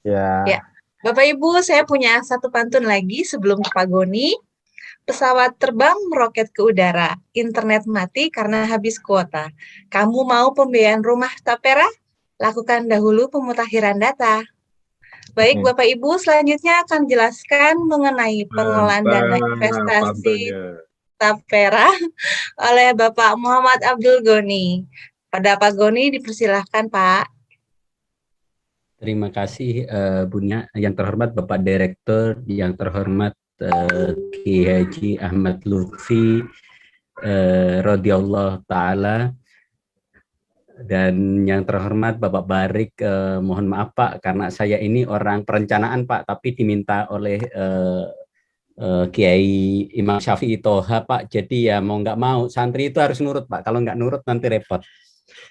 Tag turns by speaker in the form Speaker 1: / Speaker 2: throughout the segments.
Speaker 1: Ya,
Speaker 2: Ya, Bapak Ibu, saya punya satu pantun lagi sebelum ke Pak Goni. Pesawat terbang meroket ke udara, internet mati karena habis kuota. Kamu mau pembiayaan rumah Tapera? Lakukan dahulu pemutakhiran data. Baik,
Speaker 1: hmm.
Speaker 2: Bapak Ibu, selanjutnya akan jelaskan mengenai pengelolaan dana
Speaker 1: Mantap
Speaker 2: investasi
Speaker 1: pantunnya.
Speaker 2: Tapera oleh Bapak Muhammad Abdul Goni. Pada Pak Goni dipersilahkan, Pak.
Speaker 3: Terima kasih Bunya, yang terhormat Bapak Direktur, yang terhormat Ki Haji Ahmad Lutfi radhiyallahu taala, dan yang terhormat Bapak Barik. Mohon maaf Pak, karena saya ini orang perencanaan Pak, tapi diminta oleh Kiai Imam Syafi'i Toha Pak. Jadi ya mau nggak mau santri itu harus nurut Pak. Kalau nggak nurut nanti repot.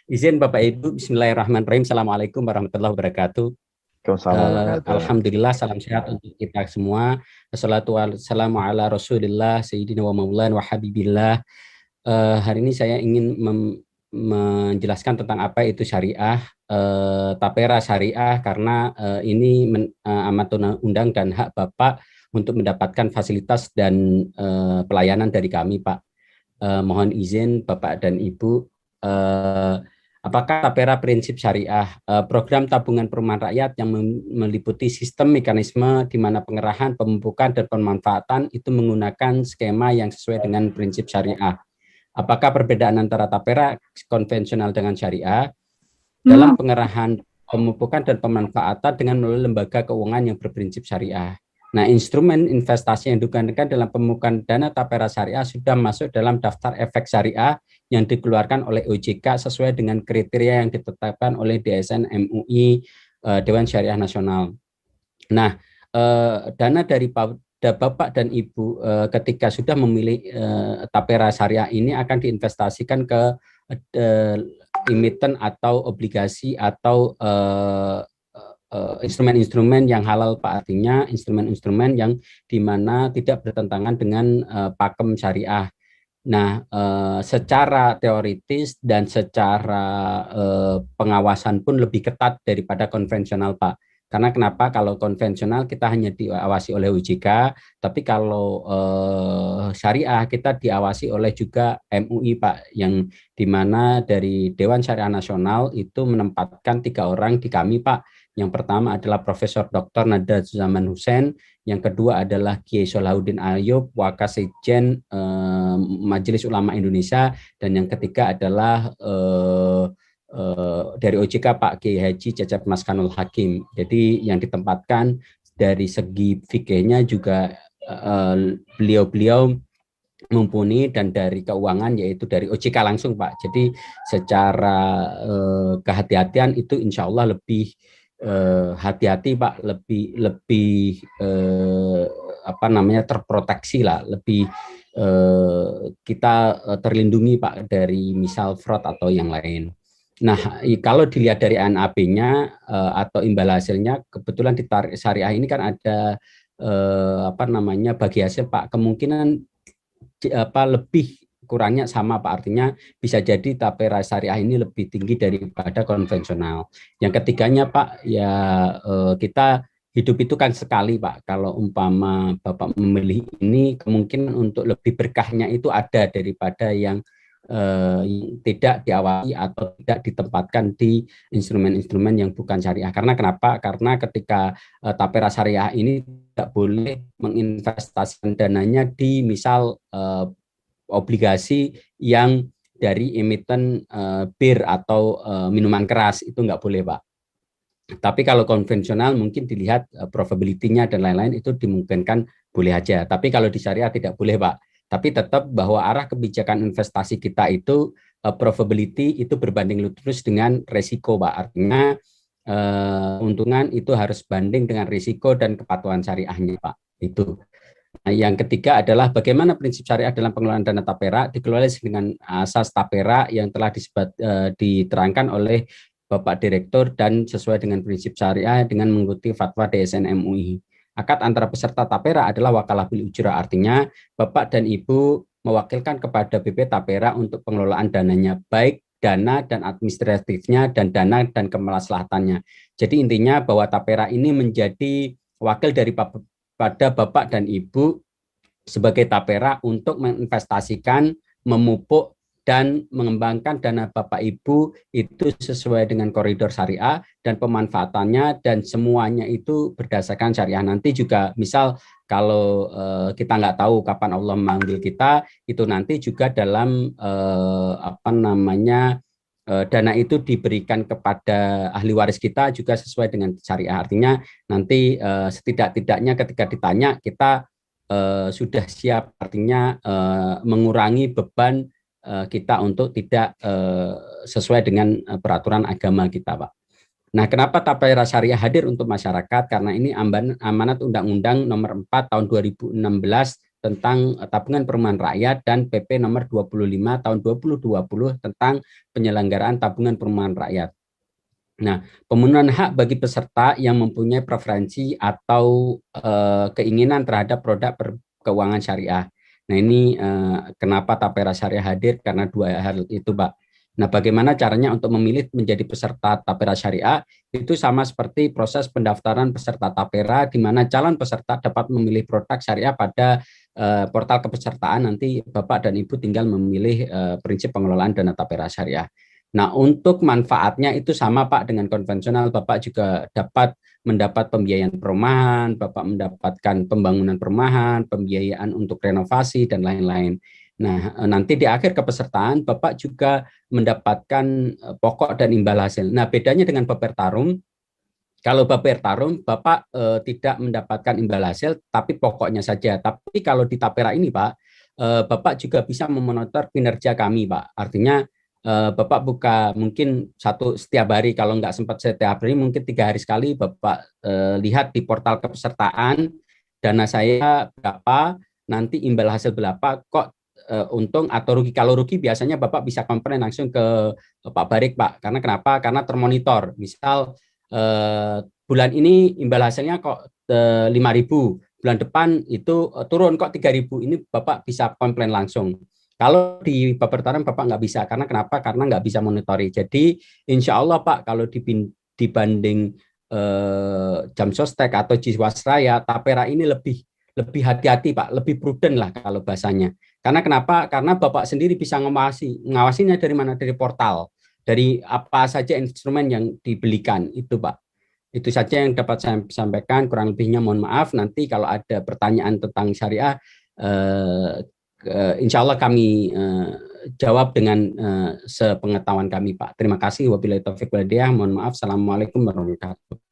Speaker 3: Izin Bapak Ibu, Bismillahirrahmanirrahim. Assalamualaikum warahmatullahi wabarakatuh.
Speaker 1: Waalaikumsalam warahmatullahi wabarakatuh.
Speaker 3: Alhamdulillah, salam sehat untuk kita semua. Assalatu wassalamu ala Rasulillah, Sayyidina wa maulana wa habibillah. Hari ini saya ingin menjelaskan tentang apa itu syariah, tapera syariah, karena ini amat undang dan hak Bapak untuk mendapatkan fasilitas dan pelayanan dari kami, Pak. Mohon izin Bapak dan Ibu, apakah tapera prinsip syariah? Program tabungan perumahan rakyat yang meliputi sistem mekanisme di mana pengerahan, pemupukan, dan pemanfaatan itu menggunakan skema yang sesuai dengan prinsip syariah. Apakah perbedaan antara tapera konvensional dengan syariah? Dalam pengerahan, pemupukan, dan pemanfaatan dengan melalui lembaga keuangan yang berprinsip syariah. Nah, instrumen investasi yang digunakan dalam pemupukan dana tapera syariah sudah masuk dalam daftar efek syariah yang dikeluarkan oleh OJK sesuai dengan kriteria yang ditetapkan oleh DSN MUI, Dewan Syariah Nasional. Nah, dana dari Bapak dan Ibu ketika sudah memilih tapera syariah ini akan diinvestasikan ke emiten atau obligasi atau instrumen-instrumen yang halal Pak, artinya instrumen-instrumen yang dimana tidak bertentangan dengan pakem syariah. Nah, secara teoritis dan secara pengawasan pun lebih ketat daripada konvensional Pak. Karena kenapa? Kalau konvensional kita hanya diawasi oleh OJK, tapi kalau syariah kita diawasi oleh juga MUI Pak, yang dimana dari Dewan Syariah Nasional itu menempatkan 3 orang di kami Pak. Yang pertama adalah Profesor Dr. Nada Zaman Hussein, yang kedua adalah Kiai Solahuddin Ayub, Wakasekjen Majelis Ulama Indonesia, dan yang ketiga adalah dari OJK Pak Kiai Haji Cecep Maskanul Hakim. Jadi yang ditempatkan dari segi fikihnya juga beliau-beliau mumpuni, dan dari keuangan yaitu dari OJK langsung Pak. Jadi secara kehati-hatian itu insya Allah lebih hati-hati Pak, lebih terproteksi lah, lebih kita terlindungi Pak dari misal fraud atau yang lain. Nah, kalau dilihat dari NAB-nya atau imbal hasilnya, kebetulan di syariah ini kan ada bagi hasil Pak, kemungkinan lebih kurangnya sama Pak, artinya bisa jadi tapera syariah ini lebih tinggi daripada konvensional. Yang ketiganya Pak, ya kita hidup itu kan sekali Pak. Kalau umpama Bapak memilih ini, kemungkinan untuk lebih berkahnya itu ada daripada yang tidak diawasi atau tidak ditempatkan di instrumen-instrumen yang bukan syariah. Karena kenapa? Karena ketika tapera syariah ini tidak boleh menginvestasikan dananya di misal obligasi yang dari emiten bir atau minuman keras, itu nggak boleh Pak. Tapi kalau konvensional mungkin dilihat probability-nya dan lain-lain itu dimungkinkan boleh aja. Tapi kalau di syariah tidak boleh Pak. Tapi tetap bahwa arah kebijakan investasi kita itu probability itu berbanding lurus dengan resiko Pak. Artinya untungan itu harus banding dengan risiko dan kepatuhan syariahnya Pak. Itu. Nah, yang ketiga adalah bagaimana prinsip syariah dalam pengelolaan dana tapera dikelola dengan asas tapera yang telah diterangkan oleh Bapak Direktur dan sesuai dengan prinsip syariah dengan mengikuti fatwa DSN MUI. Akad antara peserta tapera adalah wakalah bil ujrah, artinya Bapak dan Ibu mewakilkan kepada BP Tapera untuk pengelolaan dananya, baik dana dan administratifnya dan dana dan kemaslahatannya. Jadi intinya bahwa Tapera ini menjadi wakil pada Bapak dan Ibu sebagai Tapera untuk menginvestasikan, memupuk dan mengembangkan dana Bapak Ibu itu sesuai dengan koridor syariah dan pemanfaatannya dan semuanya itu berdasarkan syariah. Nanti juga misal kalau kita nggak tahu kapan Allah memanggil kita, itu nanti juga dalam dana itu diberikan kepada ahli waris kita juga sesuai dengan syariah. Artinya nanti setidak-tidaknya ketika ditanya kita sudah siap, artinya mengurangi beban kita untuk tidak sesuai dengan peraturan agama kita, Pak. Nah, kenapa Tapera Syariah hadir untuk masyarakat? Karena ini amanat Undang-Undang Nomor 4 Tahun 2016 tentang Tabungan Perumahan Rakyat dan PP Nomor 25 Tahun 2020 tentang penyelenggaraan Tabungan Perumahan Rakyat. Nah, pemenuhan hak bagi peserta yang mempunyai preferensi atau keinginan terhadap produk keuangan syariah. Nah, ini kenapa Tapera Syariah hadir, karena dua hal itu, Pak. Nah, bagaimana caranya untuk memilih menjadi peserta Tapera Syariah? Itu sama seperti proses pendaftaran peserta Tapera, di mana calon peserta dapat memilih produk syariah pada portal kepesertaan. Nanti Bapak dan Ibu tinggal memilih prinsip pengelolaan dana Tapera Syariah. Nah, untuk manfaatnya itu sama, Pak, dengan konvensional. Bapak juga dapat mendapat pembiayaan perumahan, Bapak mendapatkan pembangunan perumahan, pembiayaan untuk renovasi, dan lain-lain. Nah, nanti di akhir kepesertaan, Bapak juga mendapatkan pokok dan imbal hasil. Nah, bedanya dengan Bapertarum, kalau Bapertarum, Bapak tidak mendapatkan imbal hasil, tapi pokoknya saja. Tapi kalau di Tapera ini, Pak, Bapak juga bisa memonitor kinerja kami, Pak. Artinya, Bapak buka mungkin setiap hari, kalau nggak sempat setiap hari, mungkin 3 hari sekali Bapak lihat di portal kepesertaan, dana saya berapa, nanti imbal hasil berapa, kok untung atau rugi. Kalau rugi biasanya Bapak bisa komplain langsung ke Pak Barik, Pak. Karena kenapa? Karena termonitor. Misal bulan ini imbal hasilnya kok 5.000, bulan depan itu turun kok 3.000, ini Bapak bisa komplain langsung. Kalau di Bapertarum Bapak nggak bisa, karena kenapa? Karena nggak bisa monitori. Jadi insya Allah, Pak, kalau dibanding Jamsostek atau Jiwasraya, Tapera ini lebih hati-hati, Pak, lebih prudent lah kalau bahasanya. Karena kenapa? Karena Bapak sendiri bisa ngawasinya dari mana? Dari portal, dari apa saja instrumen yang dibelikan itu, Pak. Itu saja yang dapat saya sampaikan, kurang lebihnya mohon maaf. Nanti kalau ada pertanyaan tentang syariah, insya Allah kami jawab dengan sepengetahuan kami, Pak. Terima kasih. Wabillahi taufiq wal hidayah. Mohon maaf. Assalamualaikum warahmatullahi wabarakatuh.